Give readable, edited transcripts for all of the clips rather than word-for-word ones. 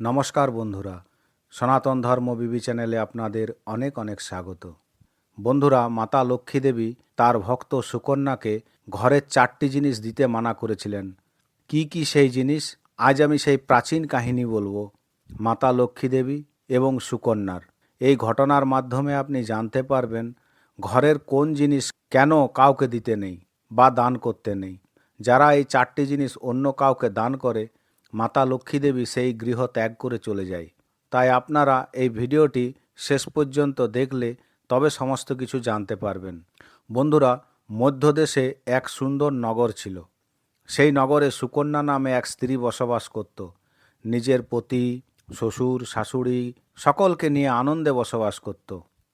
নমস্কার বন্ধুরা, সনাতন ধর্ম বিবি চ্যানেলে আপনাদের অনেক অনেক স্বাগত। বন্ধুরা, মাতা লক্ষ্মী দেবী তার ভক্ত সুকন্যাকে ঘরের 4টি জিনিস দিতে মানা করেছিলেন। কি কি সেই জিনিস? আজ আমি সেই প্রাচীন কাহিনী বলবো, মাতা লক্ষ্মী দেবী এবং সুকন্যার। এই ঘটনার মাধ্যমে আপনি জানতে পারবেন ঘরের কোন জিনিস কেন কাউকে দিতে নেই বা দান করতে নেই। যারা এই 4টি জিনিস অন্য কাউকে দান করে, মাতা লক্ষ্মী দেবী সেই গৃহ ত্যাগ করে চলে যায়। তাই আপনারা এই ভিডিওটি শেষ পর্যন্ত দেখলে তবে সমস্ত কিছু জানতে পারবেন। বন্ধুরা, মধ্যদেশে এক সুন্দর নগর ছিল। সেই নগরে সুকন্যা নামে এক স্ত্রী বসবাস করত। নিজের পতি, শ্বশুর, শাশুড়ি সকলকে নিয়ে আনন্দে বসবাস করত।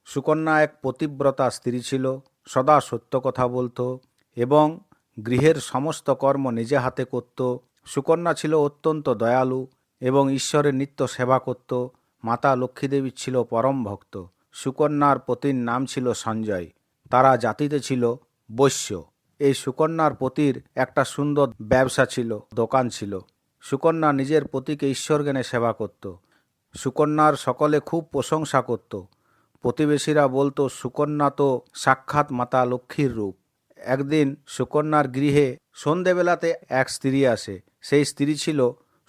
সুকন্যা এক পতিব্রতা স্ত্রী ছিল, সদা সত্য কথা বলতো এবং গৃহের সমস্ত কর্ম নিজে হাতে করত। সুকন্যা ছিল অত্যন্ত দয়ালু এবং ঈশ্বরের নিত্য সেবা করত। মাতা লক্ষ্মী দেবী ছিল পরম ভক্ত। সুকন্যার পতির নাম ছিল সঞ্জয়। তারা জাতিতে ছিল বৈশ্য। এই সুকন্যার পতির একটা সুন্দর ব্যবসা ছিল, দোকান ছিল। সুকন্যা নিজের পতিকে ঈশ্বর জ্ঞানে সেবা করত। সুকন্যার সকলে খুব প্রশংসা করত। প্রতিবেশীরা বলতো, সুকন্যা তো সাক্ষাৎ মাতা লক্ষ্মীর রূপ। একদিন সুকন্যার গৃহে সন্ধেবেলাতে এক স্ত্রী আসে। সেই স্ত্রী ছিল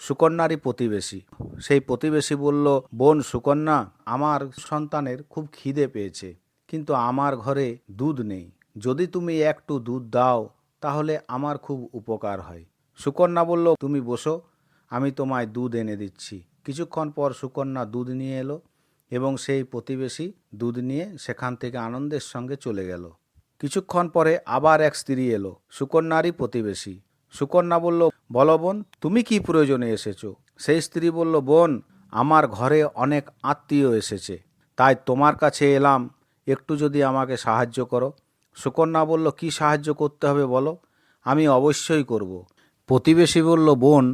সুকন্যারই প্রতিবেশী। সেই প্রতিবেশী বলল, বোন সুকন্যা, আমার সন্তানের খুব খিদে পেয়েছে, কিন্তু আমার ঘরে দুধ নেই। যদি তুমি একটু দুধ দাও তাহলে আমার খুব উপকার হয়। সুকন্যা বলল, তুমি বসো, আমি তোমায় দুধ এনে দিচ্ছি। কিছুক্ষণ পর সুকন্যা দুধ নিয়ে এলো এবং সেই প্রতিবেশী দুধ নিয়ে সেখান থেকে আনন্দের সঙ্গে চলে গেল। কিছুক্ষণ পরে আবার এক স্ত্রী এলো, সুকন্যারই প্রতিবেশী। সুকন্যা বলল, বলো বোন, তুমি কি প্রয়োজনে এসেছো? সেই স্ত্রী বলল, বোন, আমার ঘরে অনেক আত্মীয় এসেছে, তাই তোমার কাছে এলাম, একটু যদি আমাকে সাহায্য করো। সুকন্যা বলল, কি সাহায্য করতে হবে বলো, আমি অবশ্যই করব। প্রতিবেশী বলল, বোন,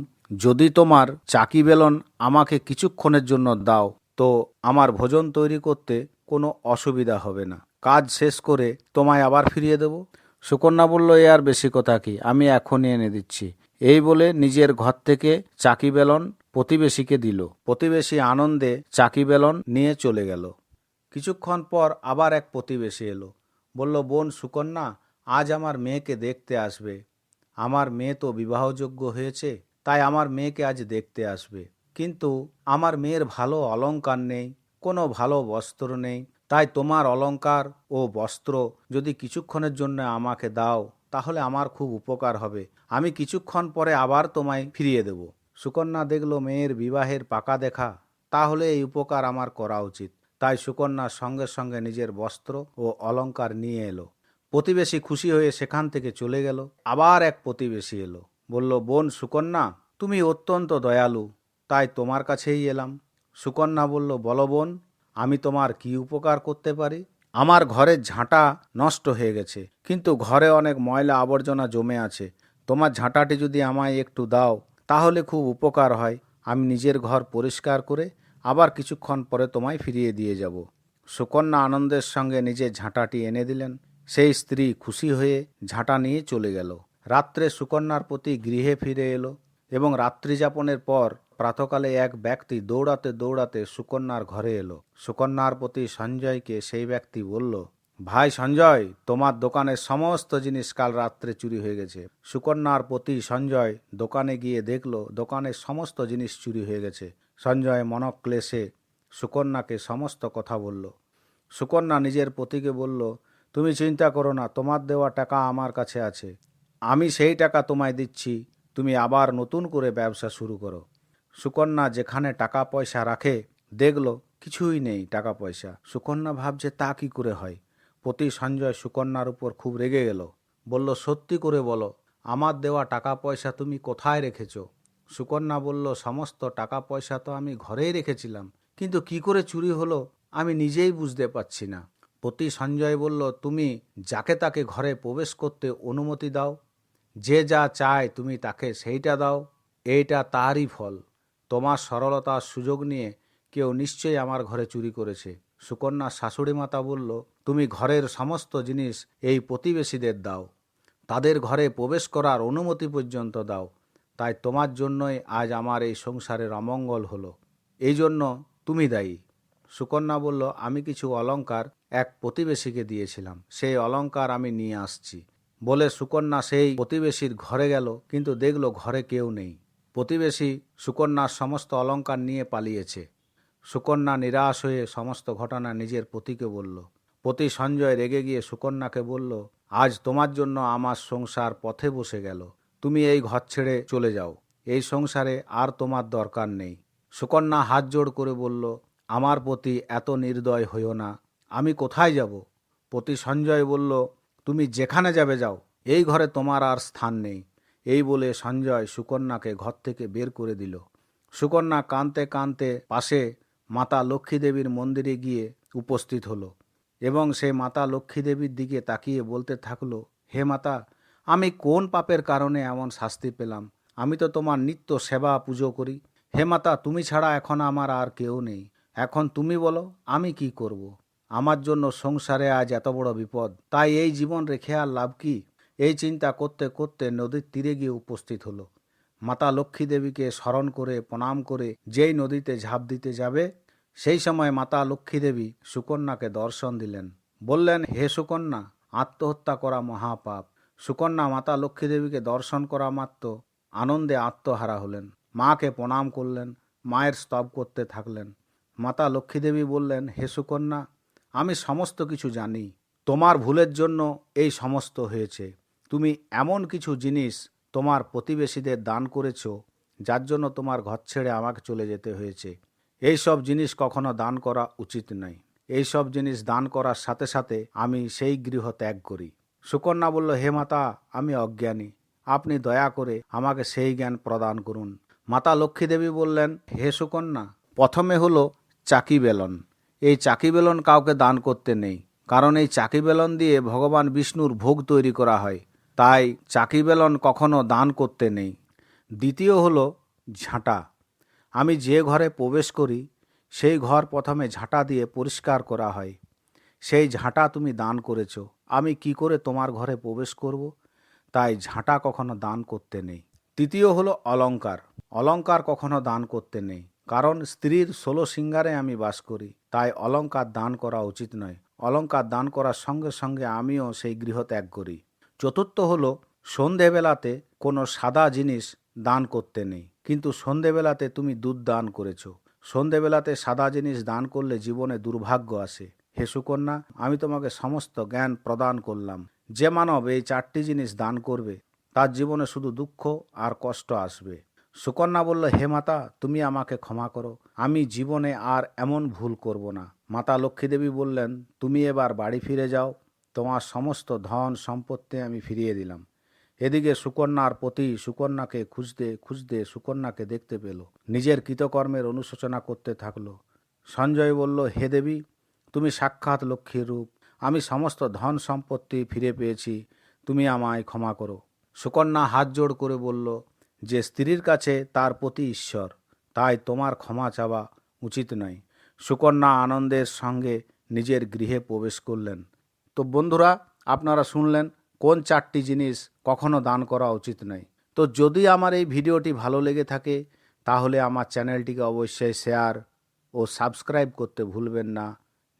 যদি তোমার চাকি বেলন আমাকে কিছুক্ষণের জন্য দাও তো আমার ভোজন তৈরি করতে কোনো অসুবিধা হবে না। কাজ শেষ করে তোমায় আবার ফিরিয়ে দেব। সুকন্যা বলল, এ আর বেশি কথা কি, আমি এখনই এনে দিচ্ছি। এই বলে নিজের ঘর থেকে চাকি বেলন প্রতিবেশীকে দিল। প্রতিবেশী আনন্দে চাকি বেলন নিয়ে চলে গেল। কিছুক্ষণ পর আবার এক প্রতিবেশী এলো, বলল, বোন সুকন্যা, আজ আমার মেয়েকে দেখতে আসবে। আমার মেয়ে তো বিবাহযোগ্য হয়েছে, তাই আমার মেয়েকে আজ দেখতে আসবে, কিন্তু আমার মেয়ের ভালো অলংকার নেই, কোনো ভালো বস্ত্র নেই। তাই তোমার অলংকার ও বস্ত্র যদি কিছুক্ষণের জন্য আমাকে দাও তাহলে আমার খুব উপকার হবে। আমি কিছুক্ষণ পরে আবার তোমায় ফিরিয়ে দেব। সুকন্যা দেখল মেয়ের বিবাহের পাকা দেখা, তাহলে এই উপকার আমার করা উচিত। তাই সুকন্যা সঙ্গে সঙ্গে নিজের বস্ত্র ও অলংকার নিয়ে এলো। প্রতিবেশী খুশি হয়ে সেখান থেকে চলে গেল। আবার এক প্রতিবেশী এলো, বলল, বোন সুকন্যা, তুমি অত্যন্ত দয়ালু, তাই তোমার কাছেই এলাম। সুকন্যা বলল, বলো বোন, আমি তোমার কি উপকার করতে পারি? আমার ঘরের ঝাঁটা নষ্ট হয়ে গেছে, কিন্তু ঘরে অনেক ময়লা আবর্জনা জমে আছে। তোমার ঝাঁটাটি যদি আমায় একটু দাও তাহলে খুব উপকার হয়। আমি নিজের ঘর পরিষ্কার করে আবার কিছুক্ষণ পরে তোমায় ফিরিয়ে দিয়ে যাব। সুকন্যা আনন্দের সঙ্গে নিজের ঝাঁটাটি এনে দিলেন। সেই স্ত্রী খুশি হয়ে ঝাঁটা নিয়ে চলে গেল। রাত্রে সুকন্যার প্রতি গৃহে ফিরে এলো এবং রাত্রি যাপনের পর প্রাতকালে এক ব্যক্তি দৌড়াতে দৌড়াতে সুকন্যার ঘরে এলো। সুকন্যার প্রতি সঞ্জয়কে সেই ব্যক্তি বলল, ভাই সঞ্জয়, তোমার দোকানের সমস্ত জিনিস কাল রাত্রে চুরি হয়ে গেছে। সুকন্যার প্রতি সঞ্জয় দোকানে গিয়ে দেখল দোকানের সমস্ত জিনিস চুরি হয়ে গেছে। সঞ্জয় মনক্লেশে সুকন্যাকে সমস্ত কথা বলল। সুকন্যা নিজের পতিকে বলল, তুমি চিন্তা করো না, তোমার দেওয়া টাকা আমার কাছে আছে, আমি সেই টাকা তোমায় দিচ্ছি, তুমি আবার নতুন করে ব্যবসা শুরু করো। সুকন্যা যেখানে টাকা পয়সা রাখে দেখল কিছুই নেই টাকা পয়সা। সুকন্যা ভাবছে তা কি করে হয়। পতি সঞ্জয় সুকন্যার উপর খুব রেগে গেল, বলল, সত্যি করে বলো, আমার দেওয়া টাকা পয়সা তুমি কোথায় রেখেছ? সুকন্যা বলল, সমস্ত টাকা পয়সা তো আমি ঘরেই রেখেছিলাম, কিন্তু কি করে চুরি হলো আমি নিজেই বুঝতে পারছি না। পতি সঞ্জয় বলল, তুমি যাকে তাকে ঘরে প্রবেশ করতে অনুমতি দাও, যে যা চায় তুমি তাকে সেইটা দাও, এইটা তারই ফল। তোমার সরলতার সুযোগ নিয়ে কেউ নিশ্চয়ই আমার ঘরে চুরি করেছে। সুকন্যার শাশুড়ি মাতা বলল, তুমি ঘরের সমস্ত জিনিস এই প্রতিবেশীদের দাও, তাদের ঘরে প্রবেশ করার অনুমতি পর্যন্ত দাও, তাই তোমার জন্যই আজ আমার এই সংসারের অমঙ্গল হলো। এই জন্য তুমি দায়ী। সুকন্যা বলল, আমি কিছু অলংকার এক প্রতিবেশীকে দিয়েছিলাম, সেই অলংকার আমি নিয়ে আসছি। বলে সুকন্যা সেই প্রতিবেশীর ঘরে গেল, কিন্তু দেখল ঘরে কেউ নেই। প্রতিবেশী সুকন্যার সমস্ত অলংকার নিয়ে পালিয়েছে। সুকন্যা নিরাশ হয়ে সমস্ত ঘটনা নিজের পতিকে বলল। পতি সঞ্জয় রেগে গিয়ে সুকন্যাকে বলল, আজ তোমার জন্য আমার সংসার পথে বসে গেল। তুমি এই ঘর ছেড়ে চলে যাও, এই সংসারে আর তোমার দরকার নেই। সুকন্যা হাত জোড় করে বলল, আমার প্রতি এত নির্দয় হইও না, আমি কোথায় যাব? পতি সঞ্জয় বলল, তুমি যেখানে যাবে যাও, এই ঘরে তোমার আর স্থান নেই। এই বলে সঞ্জয় সুকন্যাকে ঘর থেকে বের করে দিল। সুকন্যা কাঁদতে কাঁদতে পাশে মাতা লক্ষ্মী দেবীর মন্দিরে গিয়ে উপস্থিত হলো এবং সে মাতা লক্ষ্মী দেবীর দিকে তাকিয়ে বলতে থাকলো, হে মাতা, আমি কোন পাপের কারণে এমন শাস্তি পেলাম? আমি তো তোমার নিত্য সেবা পুজো করি। হে মাতা, তুমি ছাড়া এখন আমার আর কেউ নেই। এখন তুমি বলো আমি কি করব? আমার জন্য সংসারে আজ এত বড় বিপদ, তাই এই জীবন রেখে আর লাভ কি? এই চিন্তা করতে করতে নদীর তীরে গিয়ে উপস্থিত হলো। মাতা লক্ষ্মী দেবীকে স্মরণ করে প্রণাম করে যেই নদীতে ঝাঁপ দিতে যাবে, সেই সময় মাতা লক্ষ্মী দেবী সুকন্যাকে দর্শন দিলেন। বললেন, হে সুকন্যা, আত্মহত্যা করা মহাপাপ। সুকন্যা মাতা লক্ষ্মী দেবীকে দর্শন করা মাত্র আনন্দে আত্মহারা হলেন। মাকে প্রণাম করলেন, মায়ের স্তব করতে থাকলেন। মাতা লক্ষ্মী দেবী বললেন, হে সুকন্যা, আমি সমস্ত কিছু জানি। তোমার ভুলের জন্য এই সমস্ত হয়েছে। তুমি এমন কিছু জিনিস তোমার প্রতিবেশীদের দান করেছ, যার জন্য তোমার ঘর ছেড়ে আমাকে চলে যেতে হয়েছে। এই সব জিনিস কখনো দান করা উচিত নয়। এই সব জিনিস দান করার সাথে সাথে আমি সেই গৃহ ত্যাগ করি। সুকন্যা বলল, হে মাতা, আমি অজ্ঞানী, আপনি দয়া করে আমাকে সেই জ্ঞান প্রদান করুন। মাতা লক্ষ্মী দেবী বললেন, হে সুকন্যা, প্রথমে হলো চাকি বেলন। এই চাকি বেলন কাউকে দান করতে নেই, কারণ এই চাকি বেলন দিয়ে ভগবান বিষ্ণুর ভোগ তৈরি করা হয়, তাই চাকি বেলন কখনো দান করতে নেই। দ্বিতীয় হলো ঝাঁটা। আমি যে ঘরে প্রবেশ করি সেই ঘর প্রথমে ঝাঁটা দিয়ে পরিষ্কার করা হয়। সেই ঝাঁটা তুমি দান করেছ, আমি কি করে তোমার ঘরে প্রবেশ করব? তাই ঝাঁটা কখনো দান করতে নেই। তৃতীয় হলো অলংকার। অলংকার কখনো দান করতে নেই, কারণ স্ত্রীর 16 সিঙ্গারে আমি বাস করি, তাই অলংকার দান করা উচিত নয়। অলংকার দান করার সঙ্গে সঙ্গে আমিও সেই গৃহ ত্যাগ করি। চতুর্থ হলো সন্ধেবেলাতে কোনো সাদা জিনিস দান করতে নেই, কিন্তু সন্ধেবেলাতে তুমি দুধ দান করেছ। সন্ধেবেলাতে সাদা জিনিস দান করলে জীবনে দুর্ভাগ্য আসে। হে সুকন্যা, আমি তোমাকে সমস্ত জ্ঞান প্রদান করলাম। যে মানব এই 4টি জিনিস দান করবে, তার জীবনে শুধু দুঃখ আর কষ্ট আসবে। সুকন্যা বলল, হে মাতা, তুমি আমাকে ক্ষমা করো, আমি জীবনে আর এমন ভুল করব না। মাতা লক্ষ্মী দেবী বললেন, তুমি এবার বাড়ি ফিরে যাও, তোমার সমস্ত ধন সম্পত্তি আমি ফিরিয়ে দিলাম। এদিকে সুকন্যার পতি সুকন্যাকে খুঁজতে খুঁজতে সুকন্যাকে দেখতে পেল, নিজের কৃতকর্মের অনুশোচনা করতে থাকলো। সঞ্জয় বলল, হে দেবী, তুমি সাক্ষাৎ লক্ষ্মীর রূপ, আমি সমস্ত ধন সম্পত্তি ফিরে পেয়েছি, তুমি আমায় ক্ষমা করো। সুকন্যা হাত জোড় করে বলল যে স্ত্রীর কাছে তার প্রতি ঈশ্বর, তাই তোমার ক্ষমা চাওয়া উচিত নয়। সুকন্যা আনন্দের সঙ্গে নিজের গৃহে প্রবেশ করলেন। তো বন্ধুরা, আপনারা শুনলেন কোন 4টি জিনিস কখনো দান করা উচিত নয়। তো যদি আমার এই ভিডিওটি ভালো লেগে থাকে, তাহলে আমার চ্যানেলটিকে অবশ্যই শেয়ার ও সাবস্ক্রাইব করতে ভুলবেন না।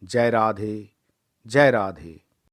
জয় রাধে, জয় রাধে।